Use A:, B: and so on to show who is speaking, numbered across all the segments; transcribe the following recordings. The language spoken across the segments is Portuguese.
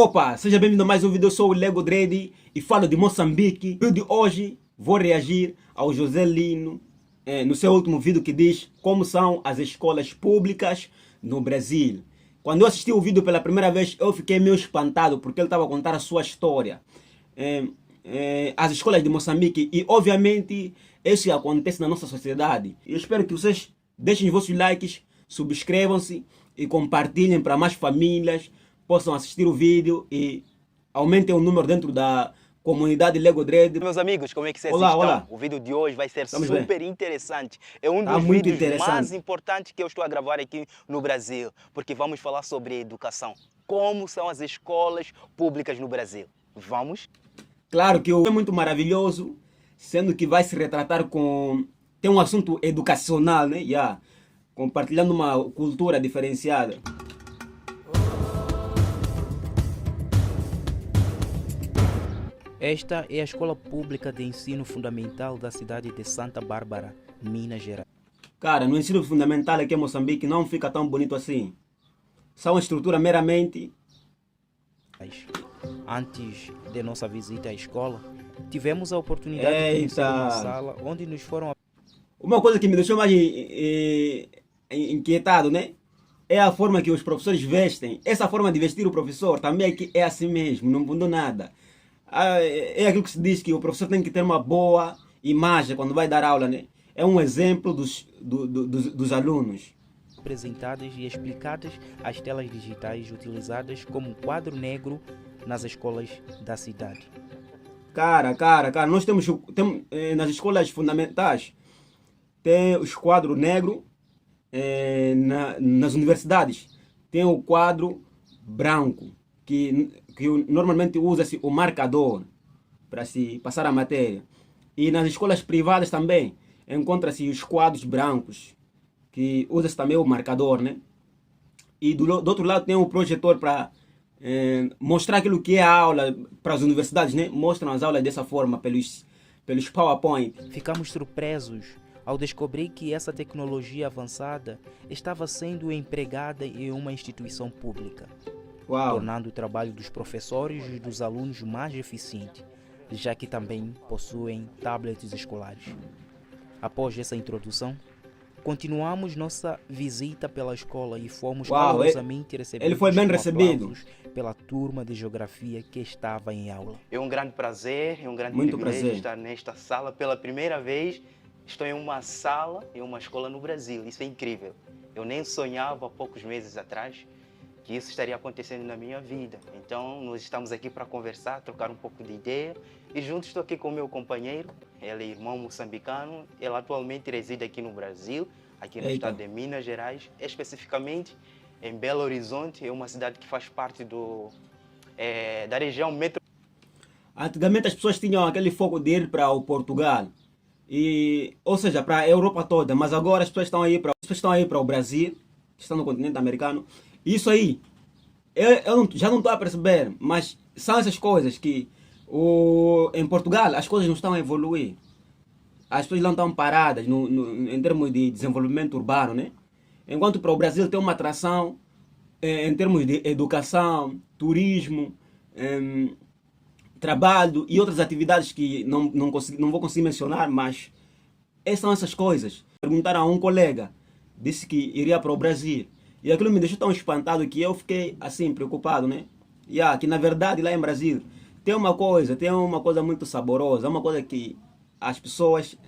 A: Opa, seja bem-vindo a mais um vídeo. Eu sou o Lego Dredi e falo de Moçambique. No vídeo de hoje vou reagir ao José Lino no seu último vídeo que diz como são as escolas públicas no Brasil. Quando eu assisti o vídeo pela primeira vez eu fiquei meio espantado porque ele estava a contar a sua história. As escolas de Moçambique e obviamente isso acontece na nossa sociedade. Eu espero que vocês deixem os vossos likes, subscrevam-se e compartilhem para mais famílias possam assistir o vídeo e aumentem o número dentro da comunidade Lego Dread.
B: Meus amigos, como é que vocês
A: Olá,
B: estão?
A: olá.
B: O vídeo de hoje vai ser
A: Estamos
B: super
A: bem.
B: interessante. É um
A: Tá
B: dos
A: muito
B: vídeos
A: interessante.
B: mais importantes que eu estou a gravar aqui no Brasil, porque vamos falar sobre educação. Como são as escolas públicas no Brasil. Vamos?
A: Claro que é muito maravilhoso, sendo que vai se retratar com... Tem um assunto educacional, né? Compartilhando uma cultura diferenciada.
C: Esta é a escola pública de ensino fundamental da cidade de Santa Bárbara, Minas Gerais.
A: Cara, no ensino fundamental aqui em Moçambique não fica tão bonito assim. São uma estrutura meramente...
C: Antes de nossa visita à escola, tivemos a oportunidade de conhecer uma sala onde nos foram...
A: Uma coisa que me deixou mais inquietado, né? É a forma que os professores vestem. Essa forma de vestir o professor também é assim mesmo, não mudou nada. É aquilo que se diz que o professor tem que ter uma boa imagem quando vai dar aula, né? É um exemplo dos alunos.
C: Apresentadas e explicadas as telas digitais utilizadas como quadro negro nas escolas da cidade.
A: Cara, nós temos nas escolas fundamentais, tem os quadros negros, nas universidades tem o quadro branco, que normalmente usa-se o marcador para se passar a matéria. E nas escolas privadas também encontra-se os quadros brancos, que usa-se também o marcador, né? E do outro lado tem o projetor para mostrar aquilo que é a aula para as universidades, né? Mostram as aulas dessa forma, pelos PowerPoint.
C: Ficamos surpresos ao descobrir que essa tecnologia avançada estava sendo empregada em uma instituição pública.
A: Uau.
C: Tornando o trabalho dos professores e dos alunos mais eficiente, já que também possuem tablets escolares. Após essa introdução, continuamos nossa visita pela escola e fomos calorosamente recebidos.
A: Ele foi bem recebido
C: pela turma de geografia que estava em aula.
B: É um grande prazer, é um grande
A: Muito
B: privilégio
A: prazer
B: estar nesta sala pela primeira vez. Estou em uma sala, em uma escola no Brasil. Isso é incrível. Eu nem sonhava há poucos meses atrás que isso estaria acontecendo na minha vida. Então, nós estamos aqui para conversar, trocar um pouco de ideia. E junto estou aqui com o meu companheiro, ele é irmão moçambicano. Ele atualmente reside aqui no Brasil, aqui no estado de Minas Gerais, especificamente em Belo Horizonte. É uma cidade que faz parte da região metro.
A: Antigamente as pessoas tinham aquele foco de ir para o Portugal, ou seja, para a Europa toda, mas agora as pessoas estão aí para o Brasil, que estão no continente americano. Isso aí, já não estou a perceber, mas são essas coisas que em Portugal as coisas não estão a evoluir. As pessoas não estão paradas em termos de desenvolvimento urbano, né? Enquanto para o Brasil tem uma atração em termos de educação, turismo, trabalho e outras atividades que não vou conseguir mencionar, mas são essas coisas. Perguntaram a um colega, disse que iria para o Brasil. E aquilo me deixou tão espantado que eu fiquei assim, preocupado, né? Que na verdade lá em Brasil tem uma coisa muito saborosa, uma coisa que as pessoas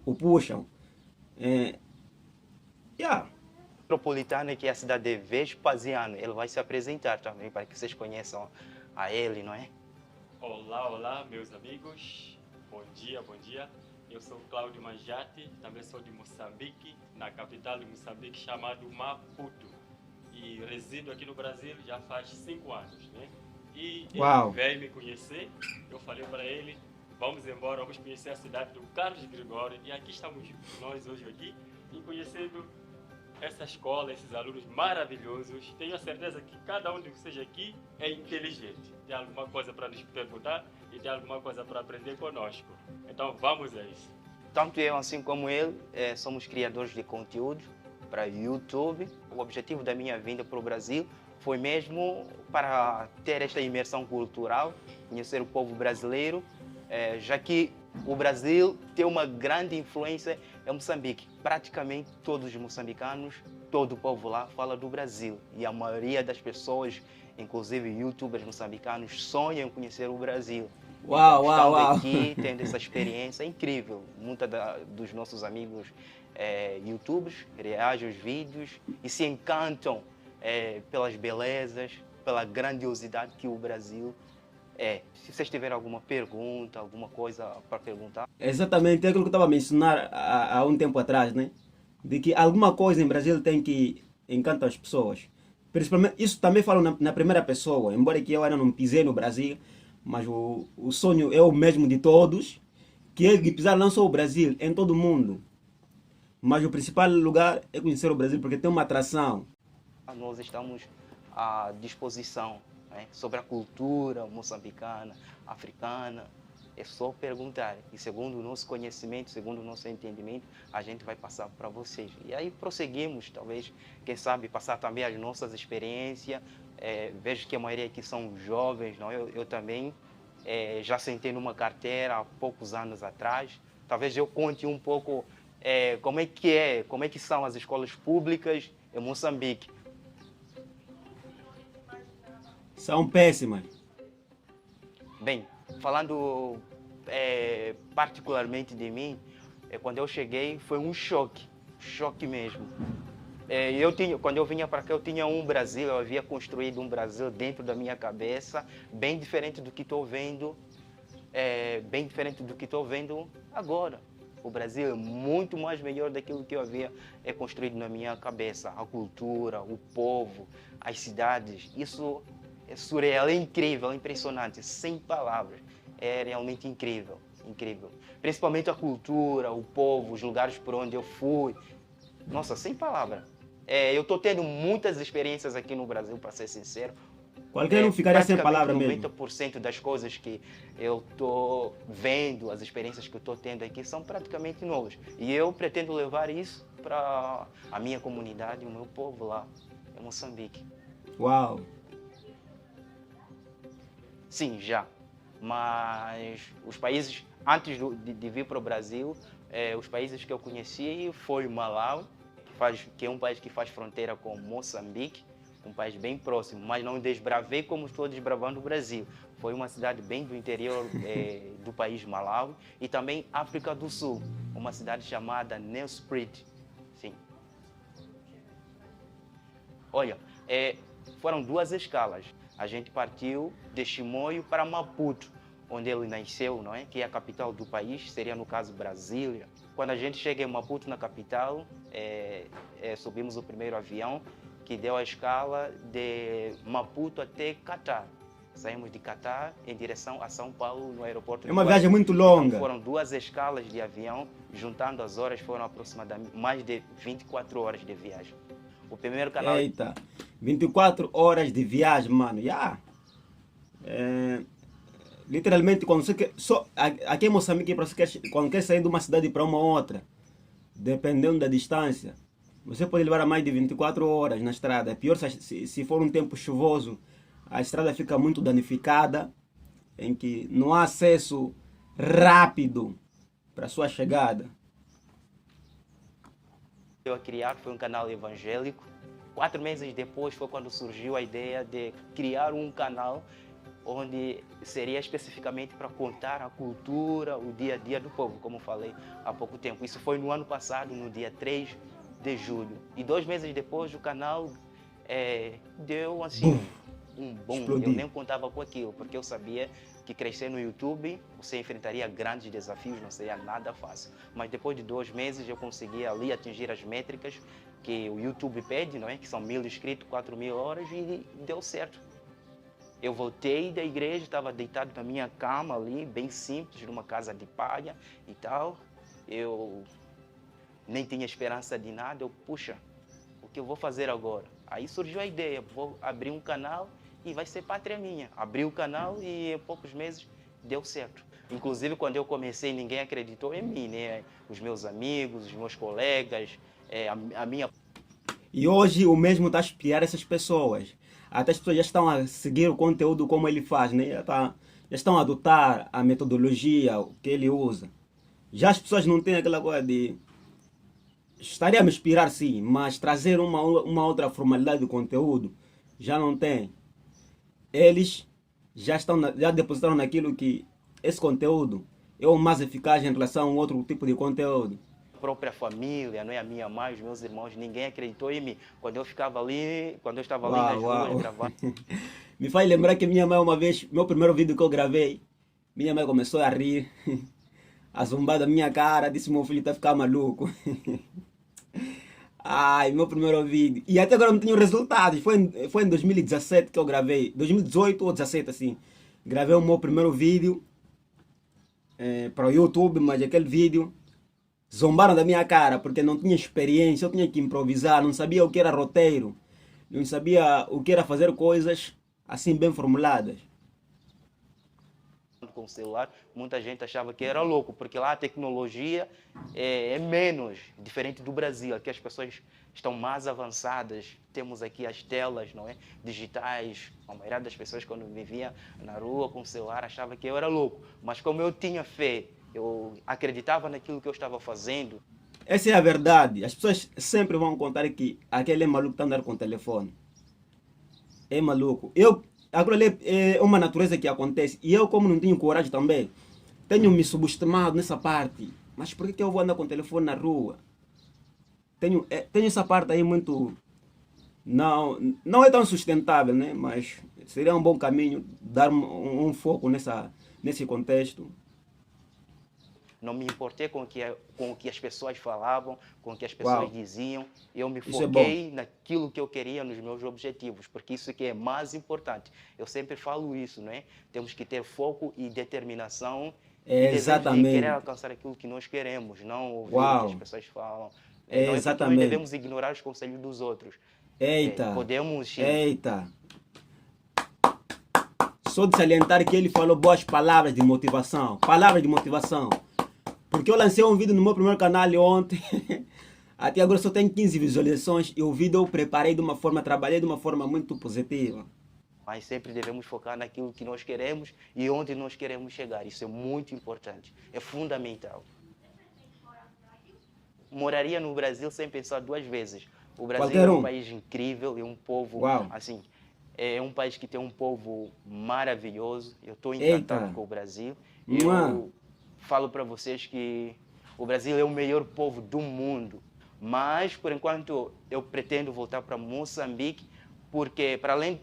A: o puxam.
B: Metropolitana, que é a cidade de Vespasiano. Ele vai se apresentar também para que vocês conheçam a ele, não é?
D: Olá, meus amigos. Bom dia. Eu sou Cláudio Manjate, também sou de Moçambique, na capital de Moçambique, chamado Maputo. E resido aqui no Brasil já faz 5 anos, né? E ele veio me conhecer, eu falei para ele, vamos embora, vamos conhecer a cidade do Carlos Gregório. E aqui estamos nós hoje aqui, e conhecendo essa escola, esses alunos maravilhosos. Tenho a certeza que cada um de vocês aqui é inteligente. Tem alguma coisa para nos perguntar e tem alguma coisa para aprender conosco. Então vamos a isso.
B: Tanto eu, assim como ele, somos criadores de conteúdo para YouTube. O objetivo da minha vinda para o Brasil foi mesmo para ter esta imersão cultural, conhecer o povo brasileiro, já que o Brasil tem uma grande influência em Moçambique. Praticamente todos os moçambicanos, todo o povo lá fala do Brasil. E a maioria das pessoas, inclusive youtubers moçambicanos, sonham em conhecer o Brasil.
A: Uau,
B: Então,
A: uau,
B: estando
A: uau.
B: aqui, tendo essa experiência é incrível. Muitos dos nossos amigos youtubers reagem aos vídeos e se encantam pelas belezas, pela grandiosidade que o Brasil é. Se vocês tiverem alguma pergunta, alguma coisa para perguntar.
A: Exatamente, é aquilo que eu estava a mencionar há um tempo atrás, né? De que alguma coisa em Brasil tem que encantar as pessoas. Principalmente, isso também falo na primeira pessoa, embora que eu ainda não pisei no Brasil, mas o sonho é o mesmo de todos, que é de pisar não só o Brasil, em todo o mundo. Mas o principal lugar é conhecer o Brasil, porque tem uma atração.
B: Nós estamos à disposição, né, sobre a cultura moçambicana, africana. É só perguntar. E segundo o nosso conhecimento, segundo o nosso entendimento, a gente vai passar para vocês. E aí prosseguimos, talvez, quem sabe, passar também as nossas experiências. Vejo que a maioria aqui são jovens, não? Eu também já sentei numa carteira há poucos anos atrás. Talvez eu conte um pouco como é que são as escolas públicas em Moçambique.
A: São péssimas.
B: Bem, falando particularmente de mim, quando eu cheguei foi um choque mesmo. Quando eu vinha para cá, eu tinha um Brasil, eu havia construído um Brasil dentro da minha cabeça, bem diferente do que estou vendo, agora. O Brasil é muito mais melhor daquilo que eu havia construído na minha cabeça. A cultura, o povo, as cidades, isso é surreal, é incrível, é impressionante, sem palavras. É realmente incrível, incrível. Principalmente a cultura, o povo, os lugares por onde eu fui. Nossa, sem palavras. Eu estou tendo muitas experiências aqui no Brasil, para ser sincero.
A: Qualquer um ficaria sem palavra mesmo.
B: 90% das coisas que eu estou vendo, as experiências que eu estou tendo aqui, são praticamente novas. E eu pretendo levar isso para a minha comunidade, o meu povo lá, em Moçambique.
A: Uau!
B: Sim, já. Mas os países, antes de vir para o Brasil, os países que eu conheci foi Malawi, que é um país que faz fronteira com Moçambique, um país bem próximo, mas não desbravei como estou desbravando o Brasil. Foi uma cidade bem do interior do país Malawi, e também África do Sul, uma cidade chamada Nelspruit. Sim. Olha, foram 2 escalas. A gente partiu de Chimoio para Maputo, onde ele nasceu, não é? Que é a capital do país, seria no caso Brasília. Quando a gente chega em Maputo, na capital, subimos o primeiro avião, que deu a escala de Maputo até Catar. Saímos de Catar em direção a São Paulo, no aeroporto.
A: É uma viagem muito longa.
B: Então, foram 2 escalas de avião, juntando as horas foram aproximadamente mais de 24 horas de viagem. O primeiro canal...
A: Eita, 24 horas de viagem, mano. Yeah. Literalmente, quando você quer, aqui em Moçambique, quando quer sair de uma cidade para uma outra, dependendo da distância, você pode levar a mais de 24 horas na estrada. É pior se for um tempo chuvoso, a estrada fica muito danificada, em que não há acesso rápido para sua chegada.
B: Eu a criar foi um canal evangélico. 4 meses depois foi quando surgiu a ideia de criar um canal onde seria especificamente para contar a cultura, o dia a dia do povo, como falei há pouco tempo. Isso foi no ano passado, no dia 3 de julho. E 2 meses depois o canal deu assim um boom.
A: Explodiu.
B: Eu nem contava com aquilo, porque eu sabia que crescer no YouTube você enfrentaria grandes desafios, não seria nada fácil. Mas depois de 2 meses eu consegui ali atingir as métricas que o YouTube pede, não é? Que são 1000 inscritos, 4000 horas, e deu certo. Eu voltei da igreja, estava deitado na minha cama ali, bem simples, numa casa de palha e tal. Eu nem tinha esperança de nada. Puxa, o que eu vou fazer agora? Aí surgiu a ideia, vou abrir um canal e vai ser pátria minha. Abri o canal e em poucos meses deu certo. Inclusive, quando eu comecei, ninguém acreditou em mim, né? Os meus amigos, os meus colegas, a minha...
A: E hoje o mesmo está a espiar essas pessoas. Até as pessoas já estão a seguir o conteúdo como ele faz, né? Já estão a adotar a metodologia que ele usa. Já as pessoas não têm aquela coisa de... Estaria a me inspirar sim, mas trazer uma outra formalidade de conteúdo já não tem. Eles já depositaram naquilo que esse conteúdo é o mais eficaz em relação a um outro tipo de conteúdo.
B: A própria família, não é? A minha mãe, os meus irmãos, ninguém acreditou em mim. Quando eu ficava ali, quando eu estava ali nas ruas gravando.
A: Me faz lembrar que minha mãe uma vez, meu primeiro vídeo que eu gravei, minha mãe começou a rir, a zombar da minha cara, disse meu filho está ficando maluco. Ai, meu primeiro vídeo. E até agora não tenho resultados. Foi em 2017 que eu gravei. 2018 ou 2017 assim. Gravei o meu primeiro vídeo para o YouTube, mas aquele vídeo zombaram da minha cara porque não tinha experiência, eu tinha que improvisar, não sabia o que era roteiro, não sabia o que era fazer coisas assim bem formuladas.
B: Com o celular, muita gente achava que era louco, porque lá a tecnologia é menos, diferente do Brasil. Aqui as pessoas estão mais avançadas, temos aqui as telas, não é? Digitais. A maioria das pessoas, quando me via na rua com o celular, achava que eu era louco. Mas como eu tinha fé, eu acreditava naquilo que eu estava fazendo.
A: Essa é a verdade. As pessoas sempre vão contar que aquele é maluco que está andando com o telefone. É maluco. Agora é uma natureza que acontece. E eu, como não tenho coragem também, tenho me subestimado nessa parte. Mas por que eu vou andar com o telefone na rua? Tenho essa parte aí muito... Não é tão sustentável, né? Mas seria um bom caminho dar um foco nesse contexto.
B: Não me importei com o que as pessoas falavam, com o que as pessoas diziam. Eu me
A: Isso
B: foquei naquilo que eu queria, nos meus objetivos, porque isso que é mais importante. Eu sempre falo isso, não é? Temos que ter foco e determinação e desejo de querer alcançar aquilo que nós queremos, não ouvir o que as pessoas falam. Não é porque nós devemos ignorar os conselhos dos outros.
A: Eita!
B: Podemos...
A: Eita! Só de salientar que ele falou boas palavras de motivação. Palavras de motivação. Porque eu lancei um vídeo no meu primeiro canal ontem. Até agora só tem 15 visualizações. E o vídeo eu preparei de uma forma, trabalhei de uma forma muito positiva.
B: Mas sempre devemos focar naquilo que nós queremos e onde nós queremos chegar. Isso é muito importante. É fundamental. Moraria no Brasil sem pensar duas vezes. O Brasil é um país incrível, é um povo assim... É um país que tem um povo maravilhoso. Eu estou encantado com o Brasil. Eu falo para vocês que o Brasil é o melhor povo do mundo. Mas, por enquanto, eu pretendo voltar para Moçambique, porque, para além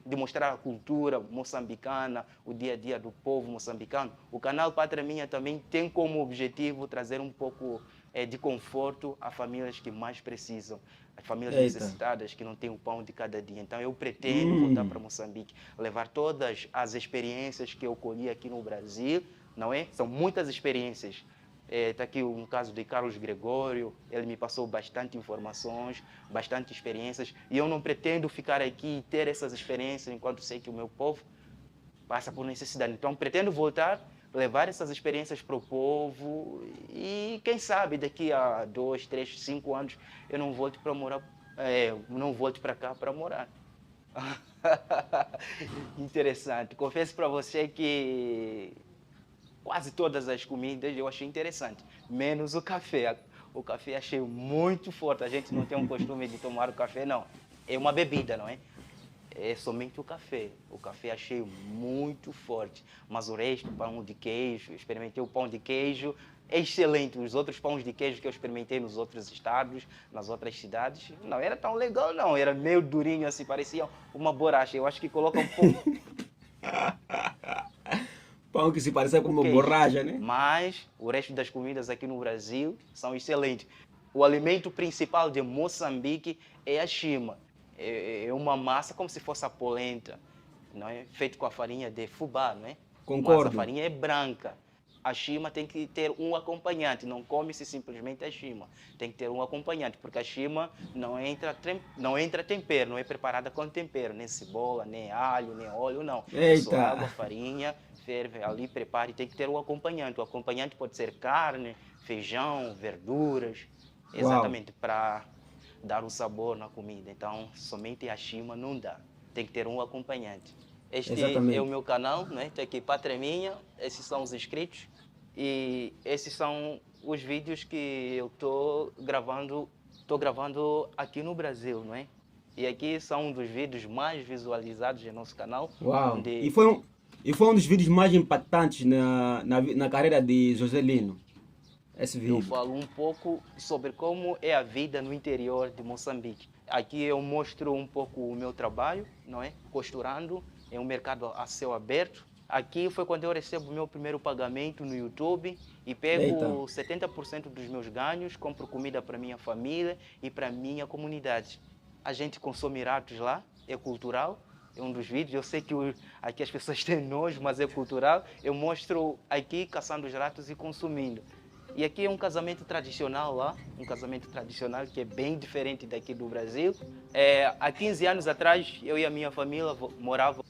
B: de mostrar a cultura moçambicana, o dia a dia do povo moçambicano, o canal Pátria Minha também tem como objetivo trazer um pouco de conforto a famílias que mais precisam. As famílias necessitadas que não têm o pão de cada dia. Então eu pretendo voltar para Moçambique, levar todas as experiências que eu colhi aqui no Brasil, não é? São muitas experiências. Está aqui um caso de Carlos Gregório, ele me passou bastante informações, bastante experiências, e eu não pretendo ficar aqui e ter essas experiências enquanto sei que o meu povo passa por necessidade. Então pretendo voltar, levar essas experiências para o povo e quem sabe daqui a 2, 3, 5 anos eu não volte para morar, não volte para cá para morar. Interessante. Confesso para você que quase todas as comidas eu achei interessante, menos o café. O café achei muito forte. A gente não tem um costume de tomar o café, não. É uma bebida, não é? É somente o café. O café achei muito forte. Mas o resto, pão de queijo, experimentei o pão de queijo, é excelente. Os outros pães de queijo que eu experimentei nos outros estados, nas outras cidades, não era tão legal, não. Era meio durinho assim, parecia uma borracha. Eu acho que coloca um pouco...
A: Pão que se parece com uma borracha, né?
B: Mas o resto das comidas aqui no Brasil são excelentes. O alimento principal de Moçambique é a chima. É uma massa como se fosse a polenta, não é? Feito com a farinha de fubá, não é?
A: Concordo.
B: Mas a farinha é branca. A chima tem que ter um acompanhante, não come-se simplesmente a chima. Tem que ter um acompanhante, porque a chima não entra tempero, não é preparada com tempero, nem cebola, nem alho, nem óleo, não. É só água, farinha, ferve ali, prepare, tem que ter um acompanhante. O acompanhante pode ser carne, feijão, verduras, exatamente para dar o sabor na comida. Então, somente a Shima não dá. Tem que ter um acompanhante. Este
A: Exatamente.
B: é o meu canal, né? Tem aqui Pátria Minha, esses são os inscritos e esses são os vídeos que eu estou gravando aqui no Brasil, não é? E aqui são um dos vídeos mais visualizados no nosso canal.
A: Uau!
B: Onde
A: E foi um dos vídeos mais impactantes na carreira de Joselino. Esse
B: eu
A: vídeo.
B: falo um pouco sobre como é a vida no interior de Moçambique. Aqui eu mostro um pouco o meu trabalho, não é? Costurando em um mercado a céu aberto. Aqui foi quando eu recebo o meu primeiro pagamento no YouTube e pego
A: Eita.
B: 70% dos meus ganhos, compro comida para minha família e para minha comunidade. A gente consome ratos lá, é cultural, é um dos vídeos. Eu sei que aqui as pessoas têm nojo, mas é cultural. Eu mostro aqui caçando os ratos e consumindo. E aqui é um casamento tradicional lá, um casamento tradicional que é bem diferente daqui do Brasil. Há 15 anos atrás, eu e a minha família morava.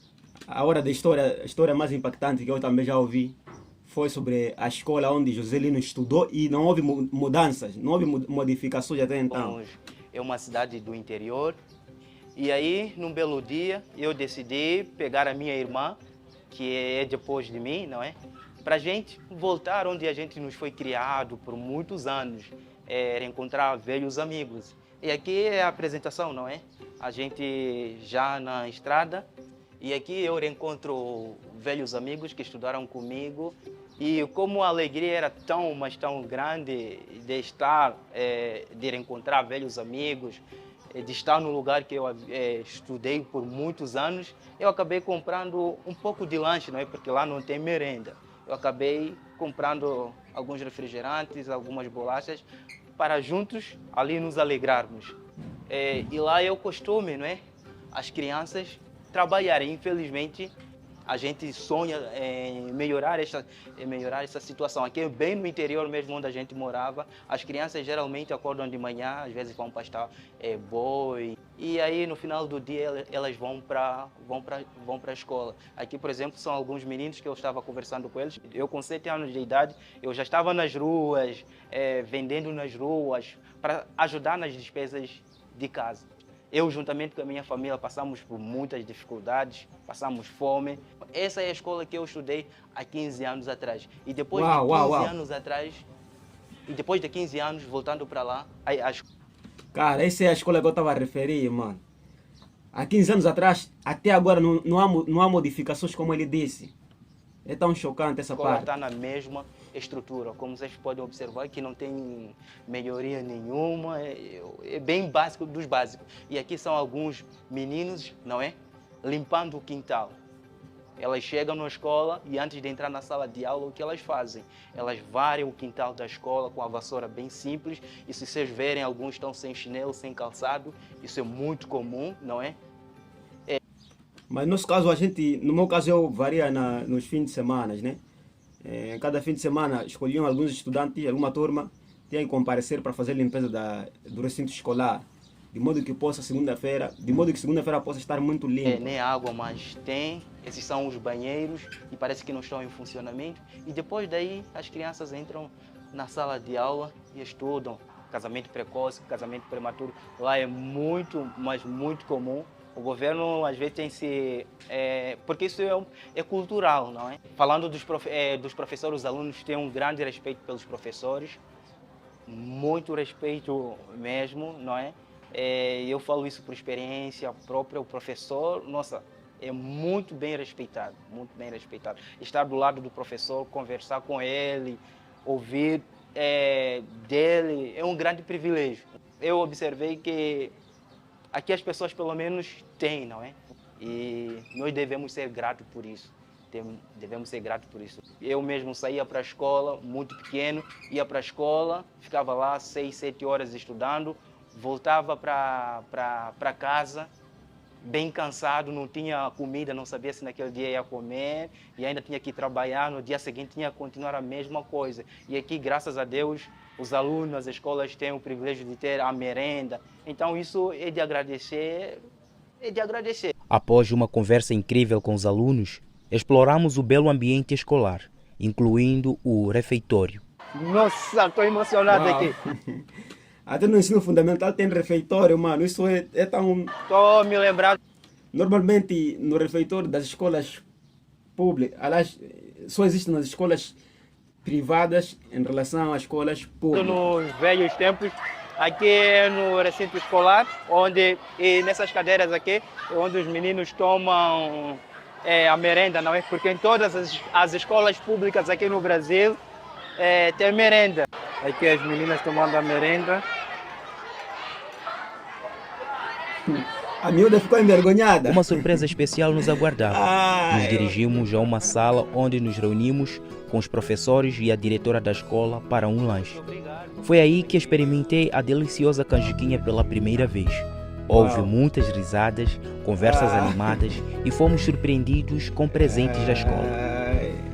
A: A hora da história, a história mais impactante que eu também já ouvi foi sobre a escola onde Joselino estudou e não houve mudanças, não houve modificações até então.
B: É uma cidade do interior. E aí, num belo dia, eu decidi pegar a minha irmã, que é depois de mim, não é? Para a gente voltar onde a gente nos foi criado por muitos anos, reencontrar velhos amigos. E aqui é a apresentação, não é? A gente já na estrada, e aqui eu reencontro velhos amigos que estudaram comigo. E como a alegria era tão, mas tão grande de estar, de reencontrar velhos amigos, de estar no lugar que eu estudei por muitos anos, eu acabei comprando um pouco de lanche, não é? Porque lá não tem merenda. Eu acabei comprando alguns refrigerantes, algumas bolachas, para juntos ali nos alegrarmos. E lá é o costume, não é? As crianças trabalharem. Infelizmente, a gente sonha em melhorar essa situação. Aqui bem no interior mesmo onde a gente morava, as crianças geralmente acordam de manhã, às vezes vão pastar boi, e aí no final do dia elas vão para a escola. Aqui, por exemplo, são alguns meninos que eu estava conversando com eles. Eu com 7 anos de idade, eu já estava nas ruas, vendendo nas ruas, para ajudar nas despesas de casa. Eu, juntamente com a minha família, passamos por muitas dificuldades, passamos fome. Essa é a escola que eu estudei há 15 anos atrás. E depois de 15 anos atrás, e depois de 15 anos, voltando para lá,
A: Cara, essa é a escola que eu estava a referir, mano. Há 15 anos atrás, até agora, não há modificações, como ele disse. É tão chocante essa parte.
B: Está na mesma estrutura, como vocês podem observar, que não tem melhoria nenhuma, é bem básico dos básicos. E aqui são alguns meninos, não é? Limpando o quintal. Elas chegam na escola e antes de entrar na sala de aula, o que elas fazem? Elas varrem o quintal da escola com a vassoura bem simples. E se vocês verem, alguns estão sem chinelo, sem calçado. Isso é muito comum, não é?
A: Mas no nosso caso, no meu caso, eu varia nos fins de semana, né? Cada fim de semana escolhiam alguns estudantes, alguma turma, tinha que comparecer para fazer a limpeza do recinto escolar, de modo que segunda-feira possa estar muito limpa.
B: Nem água mais tem, esses são os banheiros e parece que não estão em funcionamento. E depois daí as crianças entram na sala de aula e estudam. Casamento precoce, casamento prematuro, lá é muito, mas muito comum. O governo às vezes tem porque isso é cultural, não é? Falando dos professores, os alunos têm um grande respeito pelos professores, muito respeito mesmo, não é? Eu falo isso por experiência própria, o professor, nossa, é muito bem respeitado, muito bem respeitado. Estar do lado do professor, conversar com ele, ouvir dele, é um grande privilégio. Eu observei que aqui as pessoas pelo menos têm, não é? E nós devemos ser gratos por isso. Devemos ser gratos por isso. Eu mesmo saía para a escola, muito pequeno, ia para a escola, ficava lá 6, 7 horas estudando, voltava para casa, bem cansado, não tinha comida, não sabia se naquele dia ia comer, e ainda tinha que trabalhar, no dia seguinte tinha que continuar a mesma coisa. E aqui, graças a Deus, os alunos, as escolas têm o privilégio de ter a merenda. Então isso é de agradecer,
C: Após uma conversa incrível com os alunos, exploramos o belo ambiente escolar, incluindo o refeitório.
B: Nossa, estou emocionado aqui.
A: Até no ensino fundamental tem refeitório, mano. Isso é tão...
B: Estou me lembrando
A: Normalmente no refeitório das escolas públicas, aliás, só existe nas escolas privadas em relação às escolas públicas.
B: nos velhos tempos, aqui no recinto escolar, onde e nessas cadeiras aqui, onde os meninos tomam a merenda, não é? Porque em todas as escolas públicas aqui no Brasil tem merenda. Aqui as meninas tomando a merenda.
A: A miúda ficou envergonhada.
C: Uma surpresa especial nos aguardava. Nos dirigimos a uma sala onde nos reunimos com os professores e a diretora da escola para um lanche. Foi aí que experimentei a deliciosa canjiquinha pela primeira vez. Houve muitas risadas, conversas animadas e fomos surpreendidos com presentes da escola.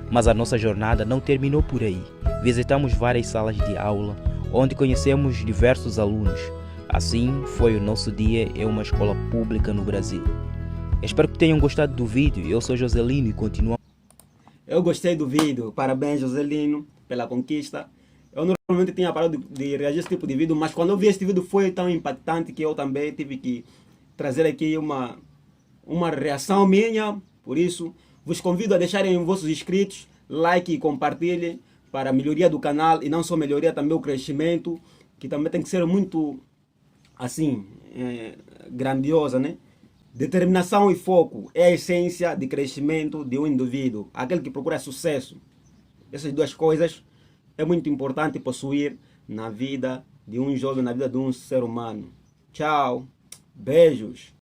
C: Mas a nossa jornada não terminou por aí. Visitamos várias salas de aula, onde conhecemos diversos alunos. Assim foi o nosso dia em uma escola pública no Brasil. Espero que tenham gostado do vídeo. Eu sou Joselino e continuo.
A: Eu gostei do vídeo. Parabéns, Joselino, pela conquista. Eu normalmente tinha parado de reagir a esse tipo de vídeo, mas quando eu vi esse vídeo foi tão impactante que eu também tive que trazer aqui uma reação minha. Por isso, vos convido a deixarem os vossos inscritos, like e compartilhem para a melhoria do canal e não só melhoria, também o crescimento, que também tem que ser muito assim, grandiosa, né? Determinação e foco é a essência de crescimento de um indivíduo, aquele que procura sucesso. Essas duas coisas é muito importante possuir na vida de um jovem, na vida de um ser humano. Tchau, beijos.